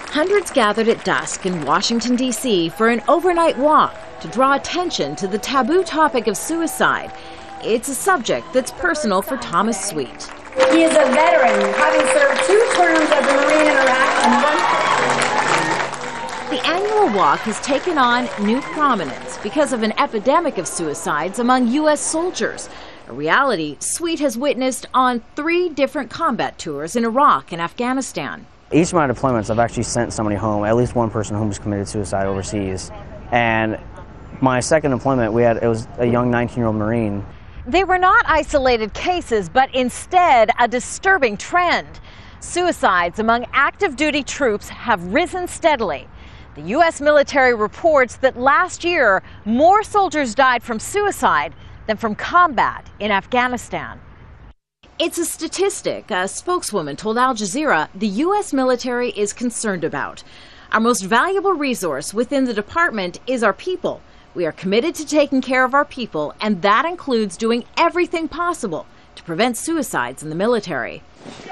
Hundreds gathered at dusk in Washington, D.C. for an overnight walk to draw attention to the taboo topic of suicide. It's a subject that's personal for Thomas Sweet. He is a veteran, having served 2 terms as a Marine in Iraq and 1. The annual walk has taken on new prominence because of an epidemic of suicides among U.S. soldiers, a reality Sweet has witnessed on 3 different combat tours in Iraq and Afghanistan. Each of my deployments, I've actually sent somebody home, at least one person home who's committed suicide overseas. And my second deployment, it was a young 19-year-old Marine. They were not isolated cases, but instead a disturbing trend. Suicides among active duty troops have risen steadily. The U.S. military reports that last year, more soldiers died from suicide than from combat in Afghanistan. It's a statistic a spokeswoman told Al Jazeera the U.S. military is concerned about. Our most valuable resource within the department is our people. We are committed to taking care of our people, and that includes doing everything possible to prevent suicides in the military.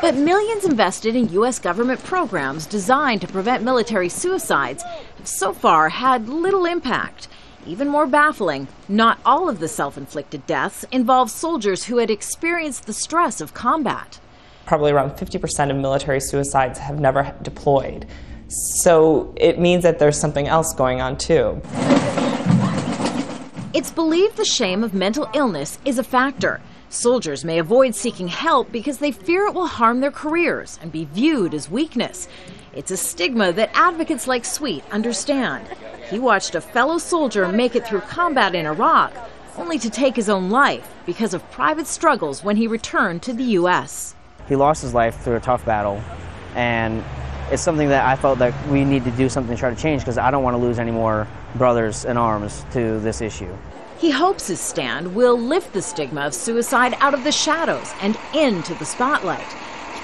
But millions invested in U.S. government programs designed to prevent military suicides have so far had little impact. Even more baffling, not all of the self-inflicted deaths involve soldiers who had experienced the stress of combat. Probably around 50% of military suicides have never deployed. So it means that there's something else going on too. It's believed the shame of mental illness is a factor. Soldiers may avoid seeking help because they fear it will harm their careers and be viewed as weakness. It's a stigma that advocates like Sweet understand. He watched a fellow soldier make it through combat in Iraq, only to take his own life because of private struggles when he returned to the U.S. He lost his life through a tough battle, and it's something that I felt that we need to do something to try to change, because I don't want to lose any more brothers in arms to this issue. He hopes his stand will lift the stigma of suicide out of the shadows and into the spotlight.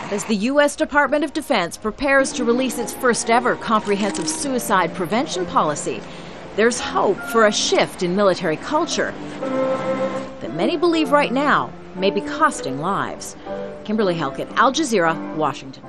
And as the U.S. Department of Defense prepares to release its first ever comprehensive suicide prevention policy, there's hope for a shift in military culture that many believe right now may be costing lives. Kimberly Halkett, Al Jazeera, Washington.